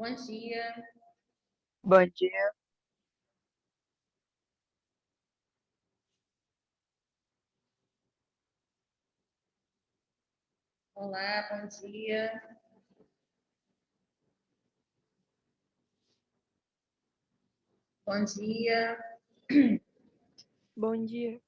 Bom dia. Bom dia. Olá, bom dia. Bom dia. Bom dia.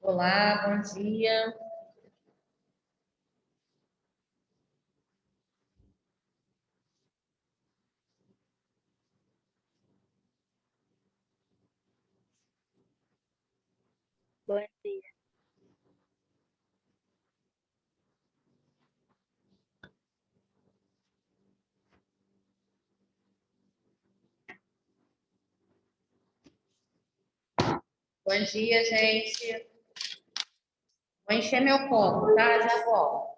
Olá, bom dia. Bom dia. Bom dia, gente. Vou encher meu copo, tá? Já volto.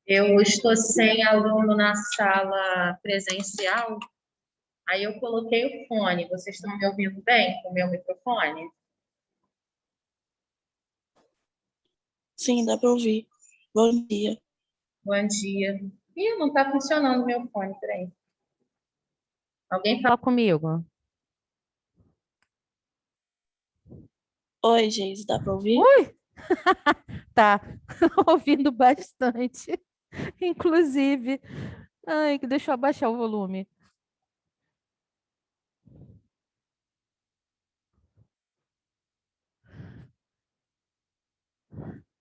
Eu estou sem aluno na sala presencial, aí eu coloquei o fone. Vocês estão me ouvindo bem com o meu microfone? Sim, dá para ouvir. Bom dia. Bom dia. Ih, não está funcionando o meu fone, peraí. Alguém fala comigo? Oi, Geise, dá para ouvir? Ui, tá ouvindo bastante, inclusive. Ai, deixa eu abaixar o volume.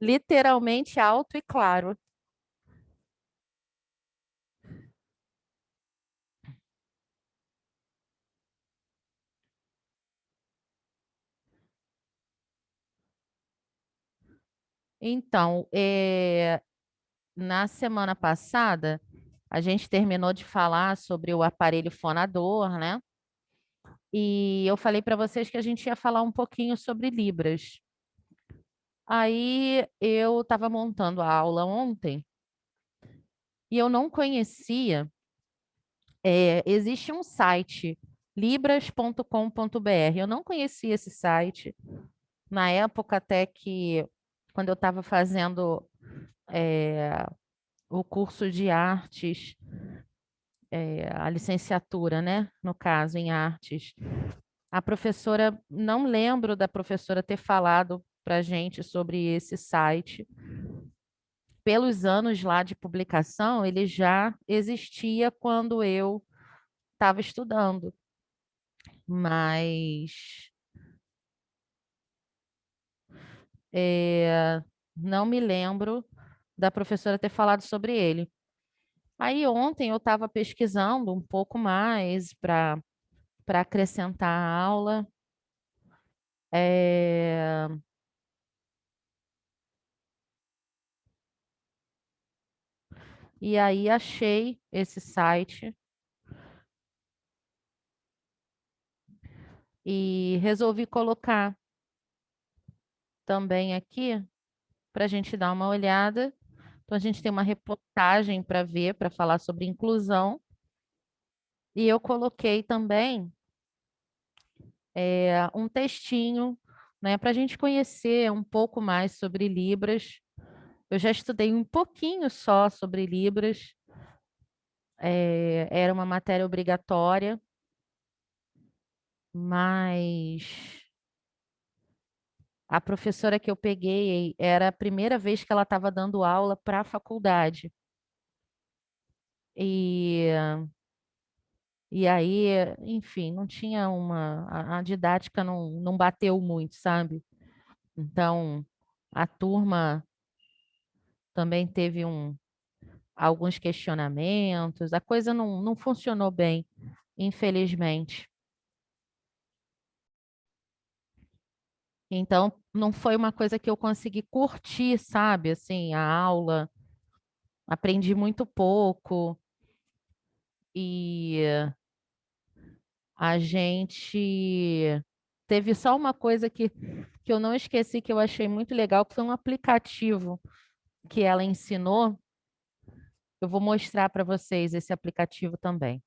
Literalmente alto e claro. Então, na semana passada, a gente terminou de falar sobre o aparelho fonador, né? E eu falei para vocês que a gente ia falar um pouquinho sobre Libras. Aí eu estava montando a aula ontem e eu não conhecia. Existe um site, libras.com.br. Eu não conhecia esse site. Na época, até que, quando eu estava fazendo é, o curso de artes, a licenciatura, né? No caso, em artes. A professora, não lembro da professora ter falado para a gente sobre esse site. Pelos anos lá de publicação, ele já existia quando eu estava estudando, mas não me lembro da professora ter falado sobre ele. Aí ontem eu estava pesquisando um pouco mais para acrescentar a aula. É, E aí achei esse site e resolvi colocar também aqui para a gente dar uma olhada. Então, a gente tem uma reportagem para ver, para falar sobre inclusão. E eu coloquei também um textinho, né, para a gente conhecer um pouco mais sobre Libras. Eu já estudei um pouquinho só sobre Libras, era uma matéria obrigatória, mas a professora que eu peguei era a primeira vez que ela estava dando aula para a faculdade. E, e aí, enfim, não tinha a didática não bateu muito, sabe? Então, a turma também teve alguns questionamentos, a coisa não funcionou bem, infelizmente. Então, não foi uma coisa que eu consegui curtir, sabe? Assim, a aula, aprendi muito pouco e a gente teve só uma coisa que eu não esqueci, que eu achei muito legal, que foi um aplicativo que ela ensinou. Eu vou mostrar para vocês esse aplicativo também.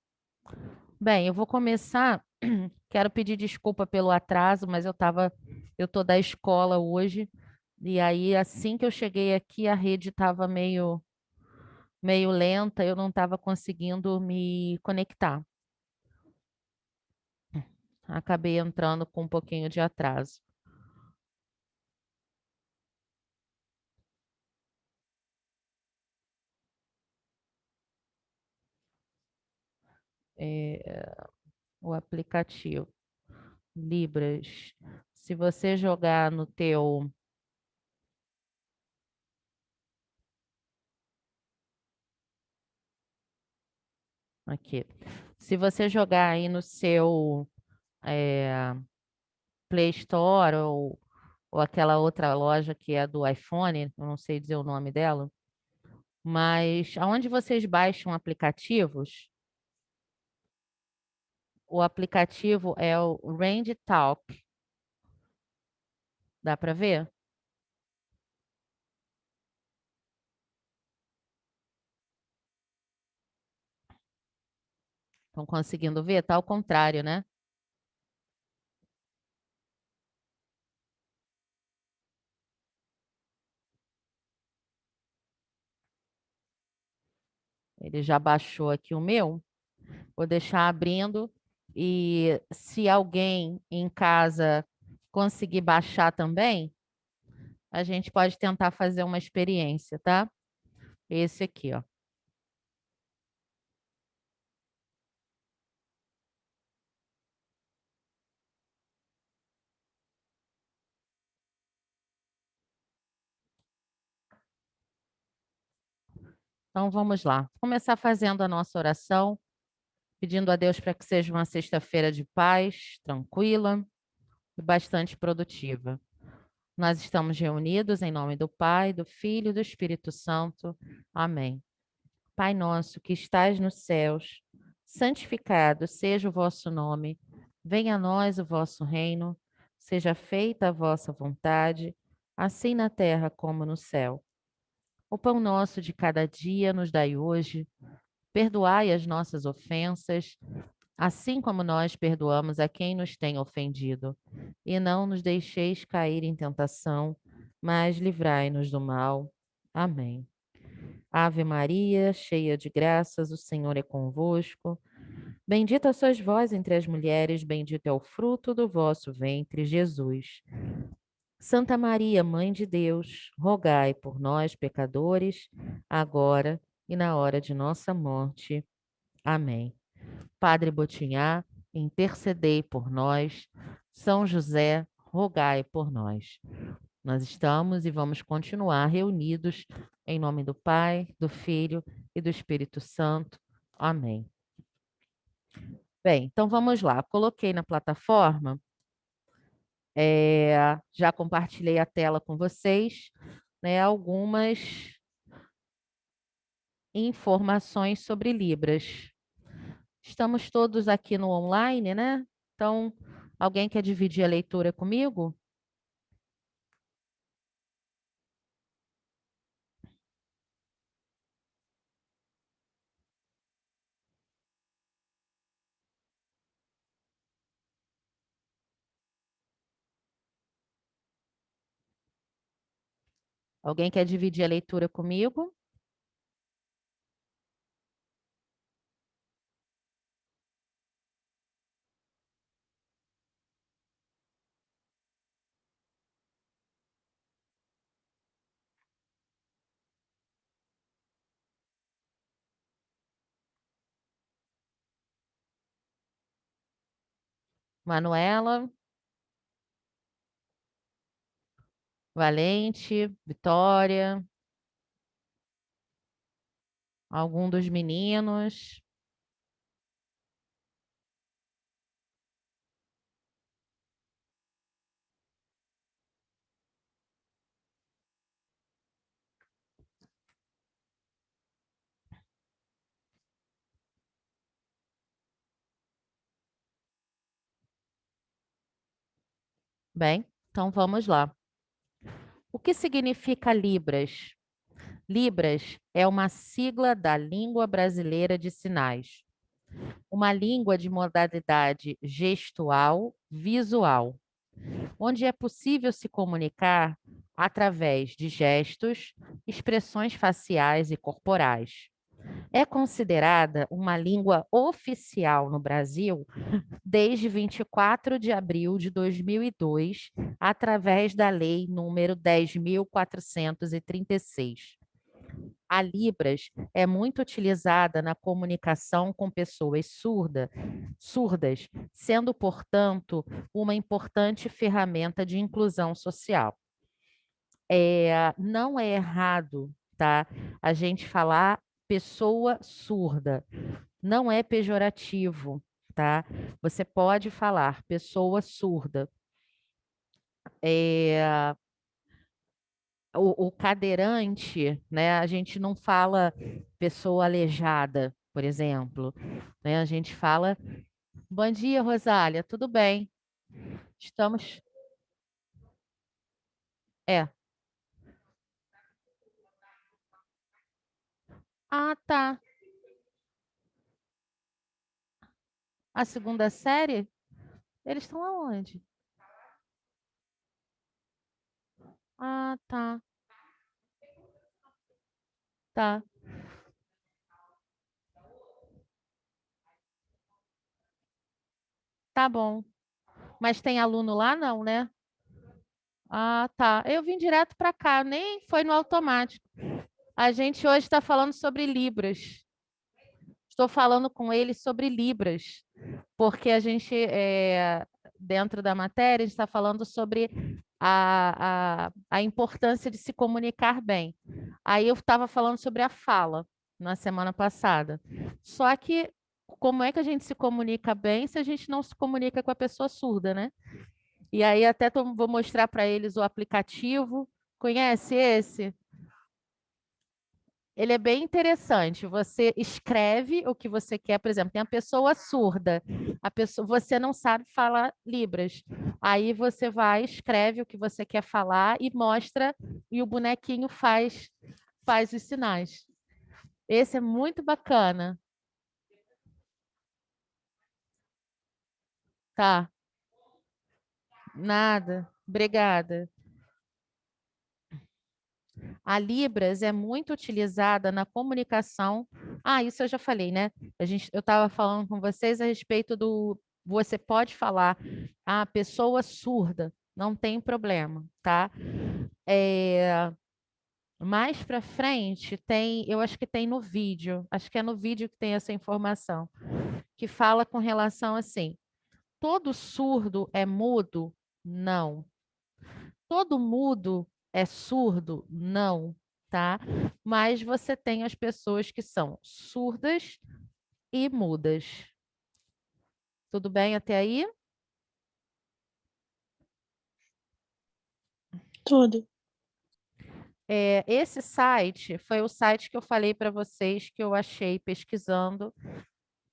Bem, eu vou começar. Quero pedir desculpa pelo atraso, mas eu tô da escola hoje e aí assim que eu cheguei aqui a rede estava meio lenta, eu não estava conseguindo me conectar. Acabei entrando com um pouquinho de atraso. É, o aplicativo Libras. Se você jogar no teu aqui, se você jogar aí no seu Play Store ou aquela outra loja que é do iPhone, eu não sei dizer o nome dela, mas aonde vocês baixam aplicativos, o aplicativo é o Range Talk. Dá para ver? Estão conseguindo ver? Tá ao contrário, né? Ele já baixou aqui o meu. Vou deixar abrindo e se alguém em casa conseguir baixar também, a gente pode tentar fazer uma experiência, tá? Esse aqui, ó. Então vamos lá. Vou começar fazendo a nossa oração, pedindo a Deus para que seja uma sexta-feira de paz, tranquila e bastante produtiva. Nós estamos reunidos em nome do Pai, do Filho e do Espírito Santo. Amém. Pai nosso que estais nos céus, santificado seja o vosso nome. Venha a nós o vosso reino. Seja feita a vossa vontade, assim na terra como no céu. O pão nosso de cada dia nos dai hoje. Perdoai as nossas ofensas, assim como nós perdoamos a quem nos tem ofendido. E não nos deixeis cair em tentação, mas livrai-nos do mal. Amém. Ave Maria, cheia de graças, o Senhor é convosco. Bendita sois vós entre as mulheres, bendito é o fruto do vosso ventre, Jesus. Santa Maria, Mãe de Deus, rogai por nós, pecadores, agora e na hora de nossa morte. Amém. Padre Botinhá, intercedei por nós. São José, rogai por nós. Nós estamos e vamos continuar reunidos em nome do Pai, do Filho e do Espírito Santo. Amém. Bem, então vamos lá. Coloquei na plataforma, já compartilhei a tela com vocês, né, algumas informações sobre Libras. Estamos todos aqui no online, né? Então, alguém quer dividir a leitura comigo? Alguém quer dividir a leitura comigo? Manuela, Valente, Vitória, algum dos meninos? Bem, então vamos lá. O que significa Libras? Libras é uma sigla da Língua Brasileira de Sinais, uma língua de modalidade gestual visual, onde é possível se comunicar através de gestos, expressões faciais e corporais. É considerada uma língua oficial no Brasil desde 24 de abril de 2002, através da Lei número 10.436. A Libras é muito utilizada na comunicação com pessoas surdas, sendo, portanto, uma importante ferramenta de inclusão social. Não é errado, tá? A gente falar pessoa surda, não é pejorativo, tá? Você pode falar pessoa surda. É, o cadeirante, né? A gente não fala pessoa aleijada, por exemplo, né? A gente fala, bom dia, Rosália, tudo bem? Estamos, é. Ah, tá. A segunda série? Eles estão aonde? Ah, tá, tá, tá bom. Mas tem aluno lá, não, né? Ah, tá. Eu vim direto para cá, nem foi no automático. A gente hoje está falando sobre Libras. Estou falando com ele sobre Libras, porque a gente, dentro da matéria, a gente está falando sobre a importância de se comunicar bem. Aí eu estava falando sobre a fala na semana passada. Só que como é que a gente se comunica bem se a gente não se comunica com a pessoa surda, né? E aí até vou mostrar para eles o aplicativo. Conhece esse? Ele é bem interessante. Você escreve o que você quer, por exemplo, tem a pessoa surda, a pessoa, você não sabe falar Libras. Aí você vai, escreve o que você quer falar e mostra, e o bonequinho faz os sinais. Esse é muito bacana. Tá, nada. Obrigada. A Libras é muito utilizada na comunicação. Ah, isso eu já falei, né? Eu estava falando com vocês a respeito do. Você pode falar a pessoa surda, não tem problema, tá? É, mais para frente tem, eu acho que tem no vídeo, acho que é no vídeo que tem essa informação, que fala com relação assim: todo surdo é mudo? Não. Todo mudo é surdo? Não, tá? Mas você tem as pessoas que são surdas e mudas. Tudo bem até aí? Tudo. Esse site foi o site que eu falei para vocês que eu achei pesquisando,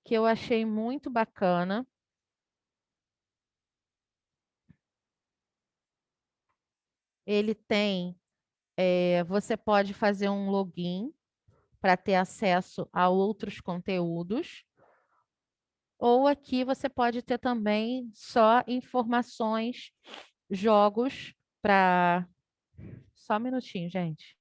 que eu achei muito bacana. Ele tem, você pode fazer um login para ter acesso a outros conteúdos, ou aqui você pode ter também só informações, jogos para. Só um minutinho, gente.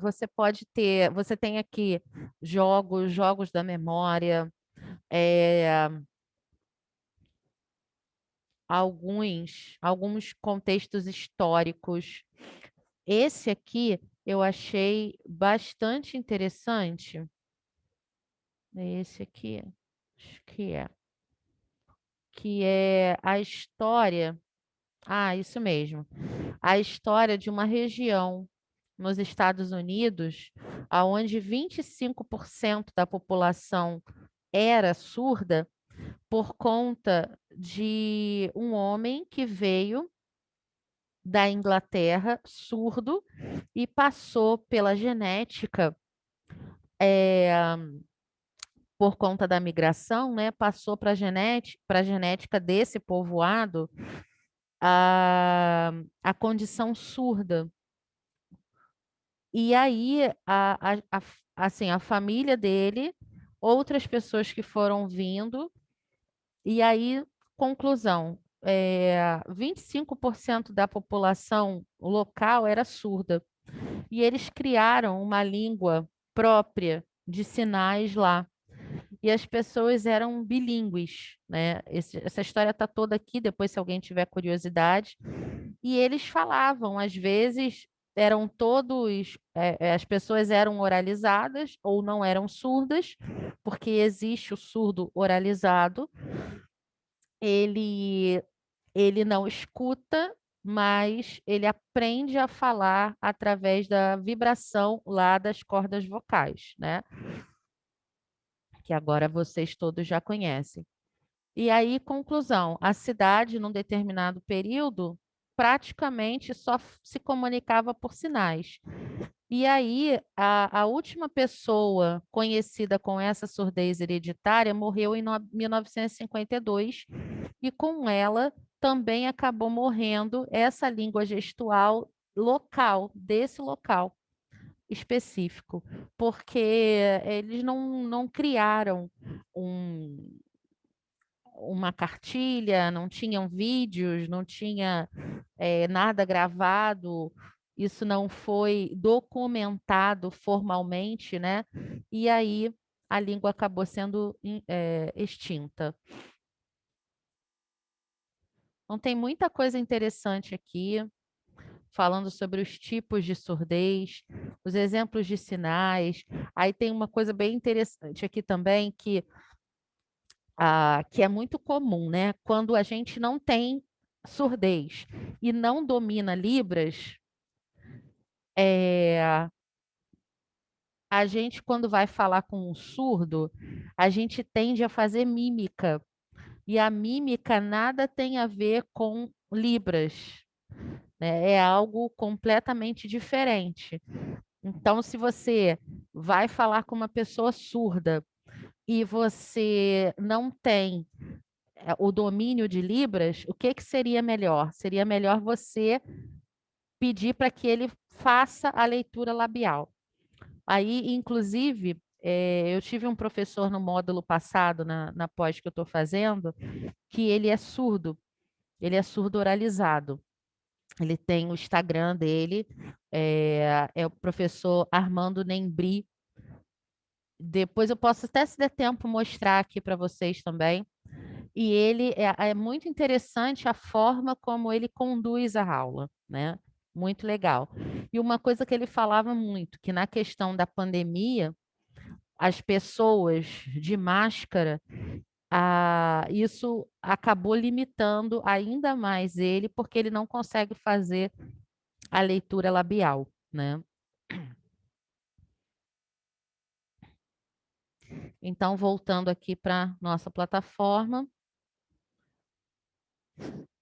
Você pode ter, você tem aqui jogos da memória, é, alguns contextos históricos. Esse aqui eu achei bastante interessante. Esse aqui, acho que é a história. Ah, isso mesmo. A história de uma região nos Estados Unidos, onde 25% da população era surda por conta de um homem que veio da Inglaterra, surdo, e passou pela genética, por conta da migração, né? Passou para a genética desse povoado a, a condição surda. E aí, assim, a família dele, outras pessoas que foram vindo, e aí, conclusão, 25% da população local era surda. E eles criaram uma língua própria de sinais lá. E as pessoas eram bilíngues, né? Essa história está toda aqui, depois, se alguém tiver curiosidade. E eles falavam, às vezes, eram todos, as pessoas eram oralizadas ou não eram surdas, porque existe o surdo oralizado, ele, ele não escuta, mas ele aprende a falar através da vibração lá das cordas vocais, né? Que agora vocês todos já conhecem. E aí, conclusão, a cidade, num determinado período, praticamente só se comunicava por sinais. E aí, a última pessoa conhecida com essa surdez hereditária morreu em 1952, e com ela também acabou morrendo essa língua gestual local, desse local específico, porque eles não criaram um, uma cartilha, não tinham vídeos, não tinha nada gravado, isso não foi documentado formalmente, né? E aí a língua acabou sendo extinta. Então, tem muita coisa interessante aqui, falando sobre os tipos de surdez, os exemplos de sinais. Aí tem uma coisa bem interessante aqui também, que é muito comum, né? Quando a gente não tem surdez e não domina Libras, é, a gente, quando vai falar com um surdo, a gente tende a fazer mímica. E a mímica nada tem a ver com Libras, né? É algo completamente diferente. Então, se você vai falar com uma pessoa surda e você não tem o domínio de Libras, o que que seria melhor? Seria melhor você pedir para que ele faça a leitura labial. Aí, inclusive, eu tive um professor no módulo passado, na pós que eu estou fazendo, que ele é surdo oralizado. Ele tem o Instagram dele, é o professor Armando Nembri, Depois eu posso até, se der tempo, mostrar aqui para vocês também. E ele é muito interessante a forma como ele conduz a aula, né? Muito legal. E uma coisa que ele falava muito, que na questão da pandemia, as pessoas de máscara, isso acabou limitando ainda mais ele, porque ele não consegue fazer a leitura labial, né? Então, voltando aqui para nossa plataforma,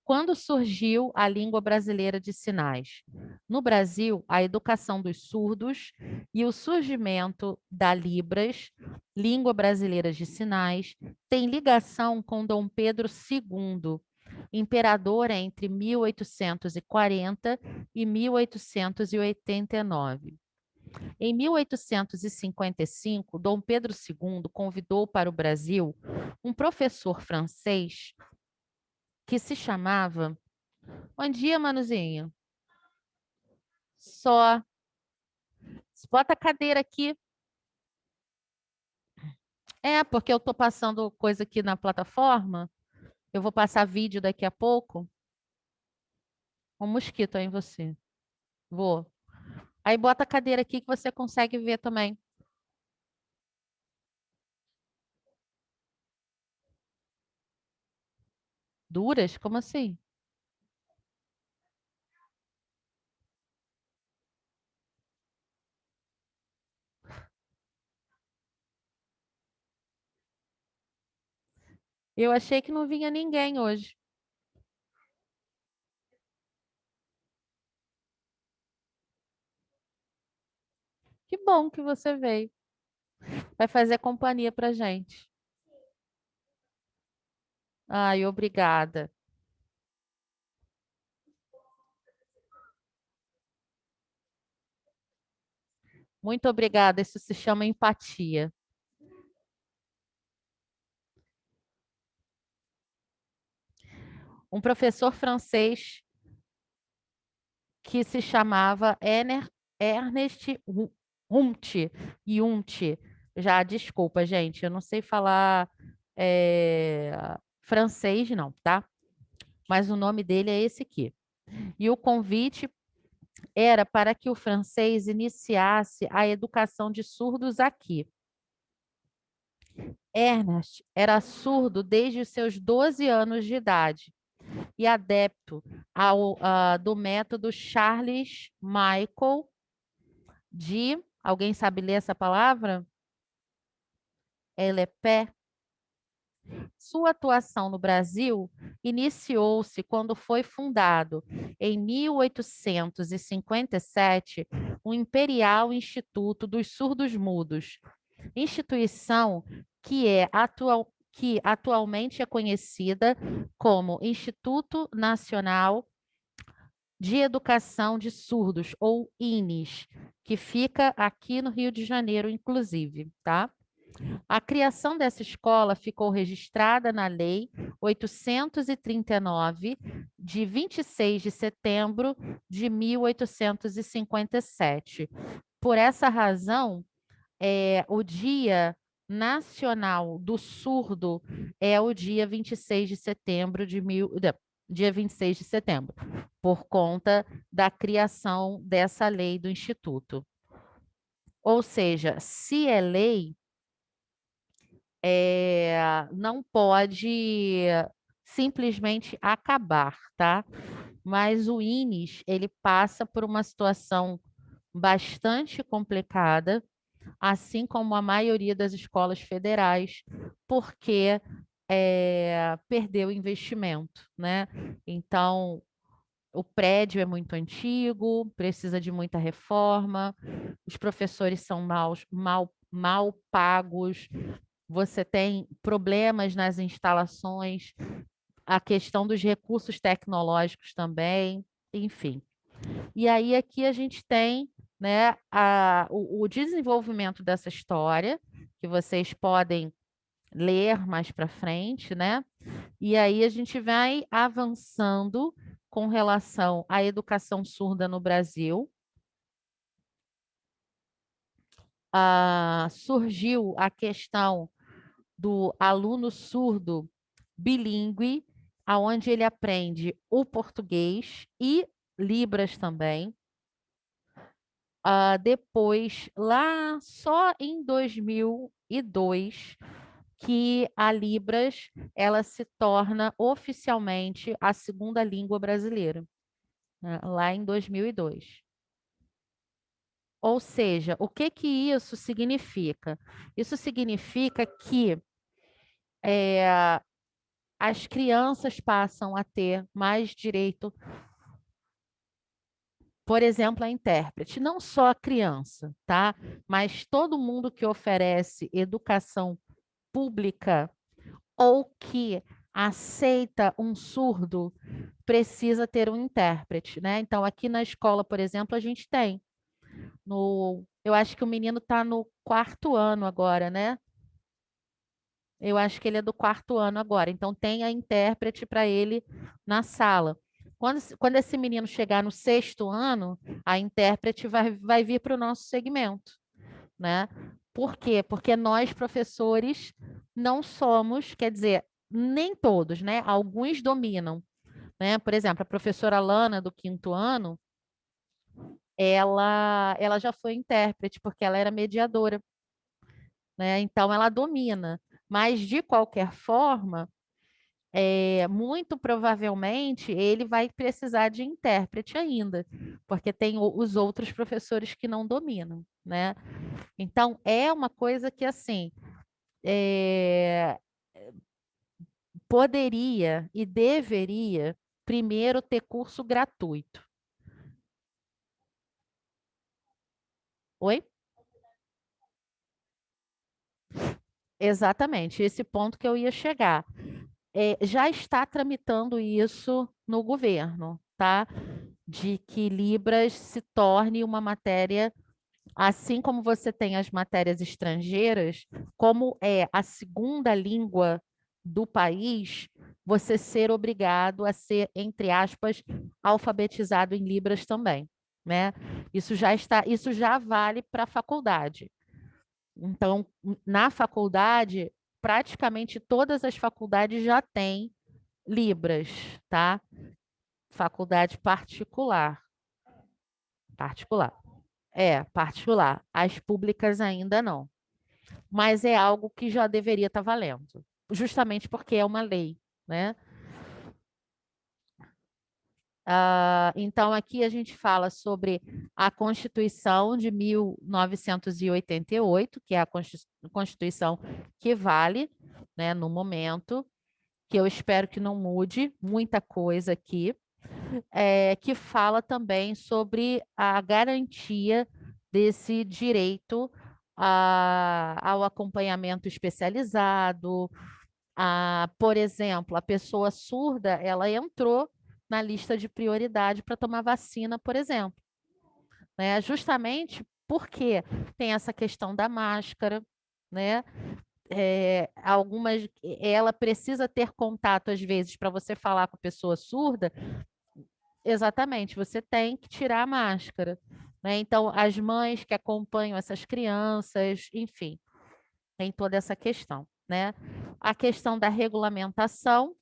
quando surgiu a língua brasileira de sinais? No Brasil, a educação dos surdos e o surgimento da Libras, língua brasileira de sinais, tem ligação com Dom Pedro II, imperador entre 1840 e 1889. Em 1855, Dom Pedro II convidou para o Brasil um professor francês que se chamava... Bom dia, Manuzinho. Só. Bota a cadeira aqui. É, porque eu estou passando coisa aqui na plataforma. Eu vou passar vídeo daqui a pouco. Um mosquito aí em você. Vou. Aí bota a cadeira aqui que você consegue ver também. Duras? Como assim? Eu achei que não vinha ninguém hoje. Que bom que você veio. Vai fazer companhia pra gente. Ai, obrigada. Muito obrigada. Isso se chama empatia. Um professor francês que se chamava Ernest Hunt. Já, desculpa, gente, eu não sei falar francês, não, tá? Mas o nome dele é esse aqui. E o convite era para que o francês iniciasse a educação de surdos aqui. Ernest era surdo desde os seus 12 anos de idade e adepto do método Charles Michael de... Alguém sabe ler essa palavra? Elepé. Sua atuação no Brasil iniciou-se quando foi fundado, em 1857, o Imperial Instituto dos Surdos Mudos, instituição que atualmente é conhecida como Instituto Nacional de Educação de Surdos, ou INES, que fica aqui no Rio de Janeiro, inclusive, tá? A criação dessa escola ficou registrada na Lei 839, de 26 de setembro de 1857. Por essa razão, o Dia Nacional do Surdo é o dia 26 de setembro dia 26 de setembro, por conta da criação dessa lei do Instituto. Ou seja, se é lei, não pode simplesmente acabar, tá? Mas o INES, ele passa por uma situação bastante complicada, assim como a maioria das escolas federais, porque perdeu investimento, né? Então, o prédio é muito antigo, precisa de muita reforma, os professores são mal pagos, você tem problemas nas instalações, a questão dos recursos tecnológicos também, enfim. E aí aqui a gente tem, né, o desenvolvimento dessa história, que vocês podem ler mais para frente, né? E aí a gente vai avançando com relação à educação surda no Brasil. surgiu a questão do aluno surdo bilíngue, aonde ele aprende o português e Libras também. Depois, lá só em 2002, que a Libras ela se torna oficialmente a segunda língua brasileira, né? Lá em 2002. Ou seja, o que que isso significa? Isso significa que as crianças passam a ter mais direito, por exemplo, a intérprete. Não só a criança, tá? Mas todo mundo que oferece educação pública ou que aceita um surdo precisa ter um intérprete, né? Então, aqui na escola, por exemplo, a gente tem. Eu acho que o menino está no 4º ano agora, né? Eu acho que ele é do 4º ano agora. Então, tem a intérprete para ele na sala. Quando esse menino chegar no 6º ano, a intérprete vai vir para o nosso segmento, né? Por quê? Porque nós, professores, não somos, quer dizer, nem todos, né? Alguns dominam, né? Por exemplo, a professora Lana, do 5º ano, ela já foi intérprete, porque ela era mediadora, né? Então, ela domina. Mas, de qualquer forma, muito provavelmente ele vai precisar de intérprete ainda, porque tem os outros professores que não dominam, né? Então, é uma coisa que, assim, é, poderia e deveria primeiro ter curso gratuito. Oi? Exatamente, esse ponto que eu ia chegar. Já está tramitando isso no governo, tá? De que Libras se torne uma matéria, assim como você tem as matérias estrangeiras, como é a segunda língua do país, você ser obrigado a ser, entre aspas, alfabetizado em Libras também, né? Isso já vale para a faculdade. Então, na faculdade, praticamente todas as faculdades já têm Libras, tá? Faculdade particular. Particular. Particular. As públicas ainda não. Mas é algo que já deveria estar valendo, justamente porque é uma lei, né? Então, aqui a gente fala sobre a Constituição de 1988, que é a Constituição que vale, né, no momento, que eu espero que não mude muita coisa aqui, que fala também sobre a garantia desse direito ao acompanhamento especializado. Por exemplo, a pessoa surda, ela entrou na lista de prioridade para tomar vacina, por exemplo, né? Justamente porque tem essa questão da máscara, né? Ela precisa ter contato às vezes para você falar com a pessoa surda. Exatamente, você tem que tirar a máscara, né? Então, as mães que acompanham essas crianças, enfim, tem toda essa questão, né? A questão da regulamentação,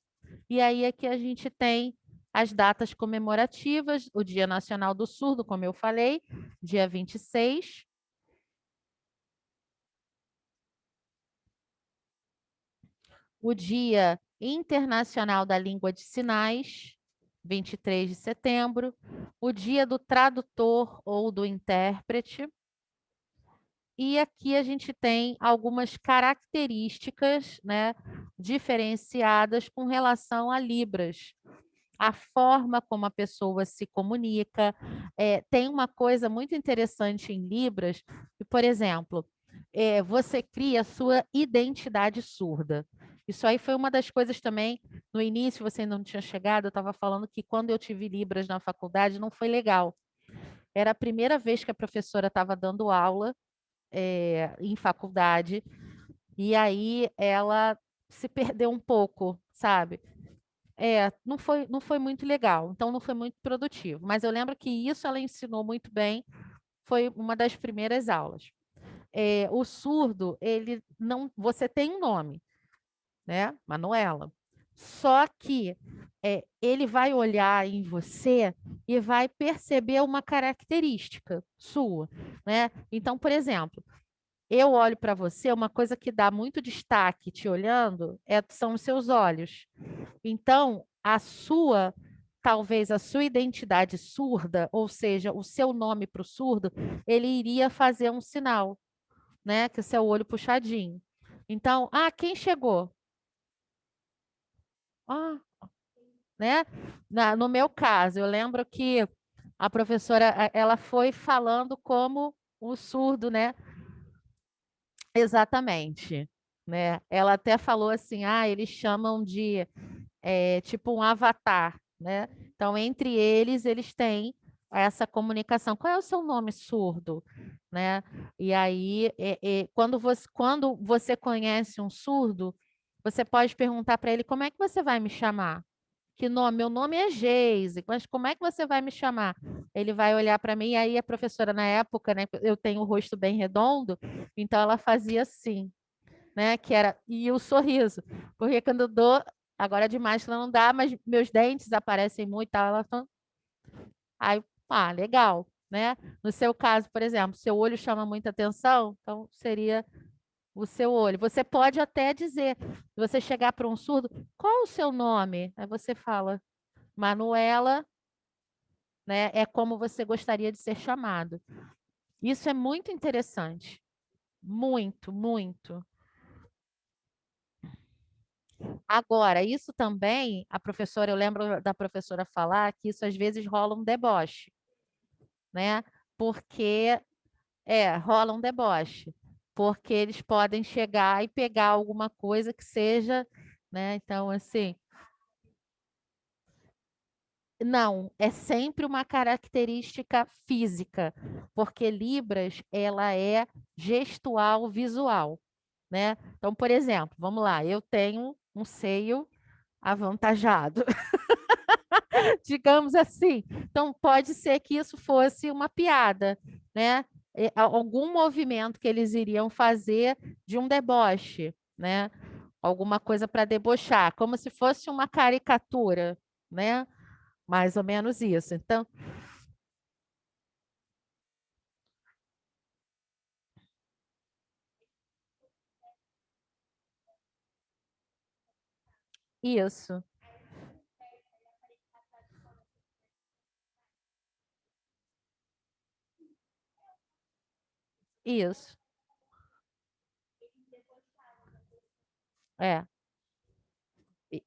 e aí aqui a gente tem as datas comemorativas, o Dia Nacional do Surdo, como eu falei, dia 26. O Dia Internacional da Língua de Sinais, 23 de setembro. O Dia do Tradutor ou do Intérprete. E aqui a gente tem algumas características, né, diferenciadas com relação a Libras. A forma como a pessoa se comunica. Tem uma coisa muito interessante em Libras, que, por exemplo, você cria a sua identidade surda. Isso aí foi uma das coisas também, no início você ainda não tinha chegado, eu estava falando que quando eu tive Libras na faculdade não foi legal. Era a primeira vez que a professora estava dando aula em faculdade, e aí ela se perdeu um pouco, sabe? Não foi muito legal, então não foi muito produtivo. Mas eu lembro que isso ela ensinou muito bem, foi uma das primeiras aulas. o surdo, ele não, você tem um nome, né? Manuela. Só que ele vai olhar em você e vai perceber uma característica sua, né? Então, por exemplo, eu olho para você, uma coisa que dá muito destaque te olhando são os seus olhos. Então, talvez a sua identidade surda, ou seja, o seu nome para o surdo, ele iria fazer um sinal, né? Que é o seu olho puxadinho. Então, quem chegou? Ah, né? No meu caso, eu lembro que a professora, ela foi falando como o surdo, né? Exatamente, né? Ela até falou assim, eles chamam de tipo um avatar, né? Então, entre eles, eles têm essa comunicação. Qual é o seu nome surdo, né? E aí, quando você conhece um surdo, você pode perguntar para ele como é que você vai me chamar? Que nome? Meu nome é Geise, mas como é que você vai me chamar? Ele vai olhar para mim, e aí a professora, na época, né, eu tenho o rosto bem redondo, então ela fazia assim, né, que era, e o sorriso, porque quando eu dou, agora de máscara não dá, mas meus dentes aparecem muito, tal, ela fala, aí, legal, né? No seu caso, por exemplo, seu olho chama muita atenção, então seria o seu olho. Você pode até dizer, se você chegar para um surdo, qual o seu nome? Aí você fala, Manuela, né? É como você gostaria de ser chamado. Isso é muito interessante. Muito, muito. Agora, isso também, eu lembro da professora falar que isso às vezes rola um deboche, né? Porque, rola um deboche. Porque eles podem chegar e pegar alguma coisa que seja, né? Então, assim, não, é sempre uma característica física, porque Libras, ela é gestual visual, né? Então, por exemplo, vamos lá, eu tenho um seio avantajado, digamos assim. Então, pode ser que isso fosse uma piada, né? Algum movimento que eles iriam fazer de um deboche, né? Alguma coisa para debochar, como se fosse uma caricatura, né? Mais ou menos isso. Então, isso, isso. É, e-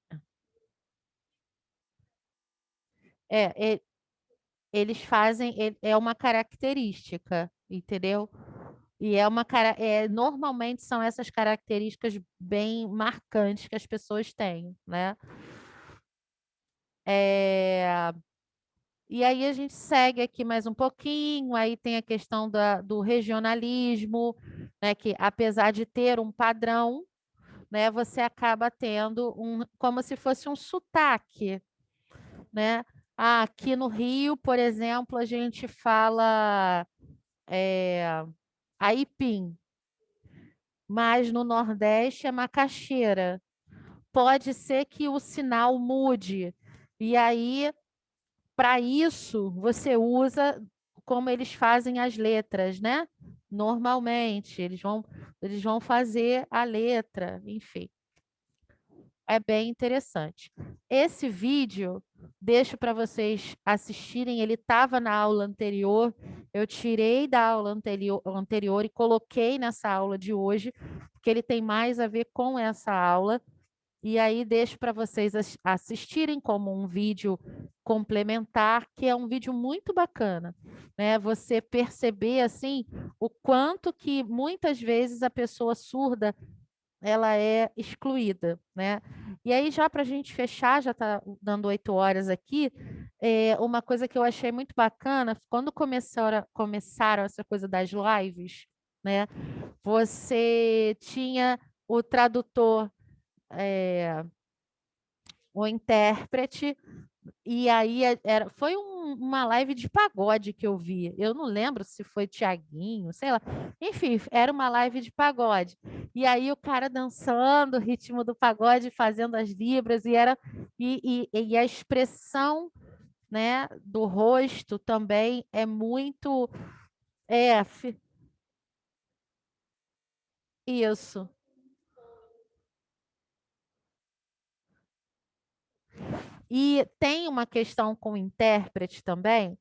é, eles fazem, é uma característica, entendeu? E normalmente são essas características bem marcantes que as pessoas têm, né? É, e aí a gente segue aqui mais um pouquinho, aí tem a questão do regionalismo, né? Que apesar de ter um padrão, né? Você acaba tendo como se fosse um sotaque, né? Aqui no Rio, por exemplo, a gente fala aipim, mas no Nordeste é macaxeira. Pode ser que o sinal mude. E aí, para isso, você usa como eles fazem as letras, né? Normalmente, eles vão fazer a letra, enfim. É bem interessante. Esse vídeo, deixo para vocês assistirem, ele estava na aula anterior, eu tirei da aula anterior e coloquei nessa aula de hoje, porque ele tem mais a ver com essa aula. E aí deixo para vocês assistirem como um vídeo complementar, que é um vídeo muito bacana, né? Você perceber assim o quanto que muitas vezes a pessoa surda ela é excluída, né? E aí, já para a gente fechar, já está dando 8 horas aqui, uma coisa que eu achei muito bacana, quando começaram essa coisa das lives, né? Você tinha o tradutor, o intérprete, E aí foi uma live de pagode que eu vi. Eu não lembro se foi Tiaguinho, sei lá. Enfim, era uma live de pagode. E aí o cara dançando o ritmo do pagode, fazendo as libras, e a expressão, né, do rosto também é muito. É, isso. E tem uma questão com o intérprete também,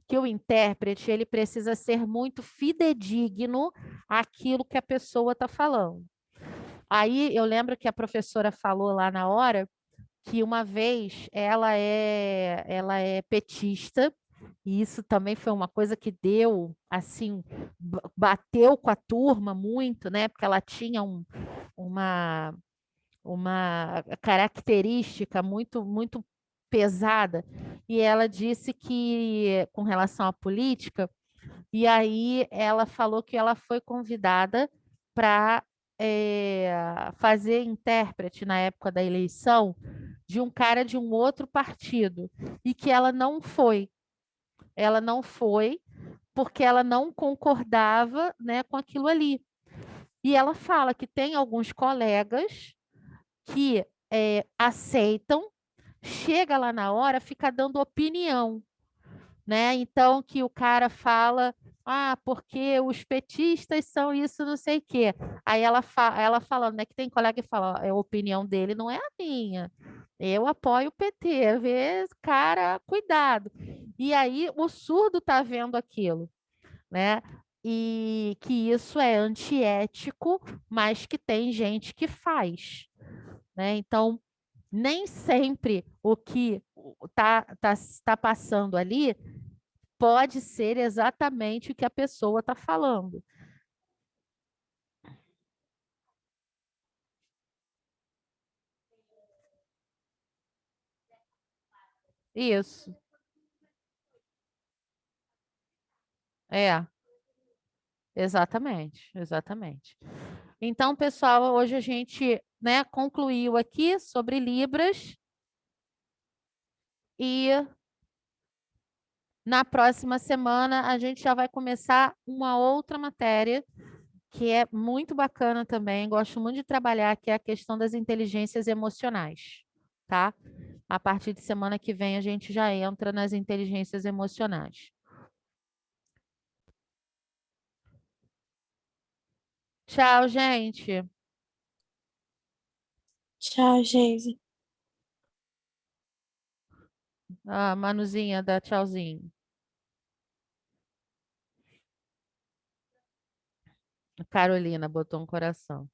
que o intérprete ele precisa ser muito fidedigno àquilo que a pessoa está falando. Aí eu lembro que a professora falou lá na hora que uma vez ela é petista, e isso também foi uma coisa que deu assim, bateu com a turma muito, né? Porque ela tinha uma uma característica muito pesada, e ela disse que, com relação à política, e aí ela falou que ela foi convidada para fazer intérprete na época da eleição de um cara de um outro partido, e que ela não foi porque ela não concordava, né, com aquilo ali. E ela fala que tem alguns colegas que aceitam, chega lá na hora, fica dando opinião, né? Então que o cara fala, porque os petistas são isso, não sei o quê. Aí ela falando, né? Que tem colega que fala, a opinião dele não é a minha. Eu apoio o PT, vê, cara, cuidado. E aí o surdo está vendo aquilo, né? E que isso é antiético, mas que tem gente que faz, né? Então, nem sempre o que tá passando ali pode ser exatamente o que a pessoa está falando. Isso, é, exatamente, exatamente. Então, pessoal, hoje a gente, né, concluiu aqui sobre Libras e na próxima semana a gente já vai começar uma outra matéria que é muito bacana também, gosto muito de trabalhar, que é a questão das inteligências emocionais, tá? A partir de semana que vem a gente já entra nas inteligências emocionais. Tchau, gente. Tchau, Geise. A Manuzinha dá tchauzinho. A Carolina botou um coração.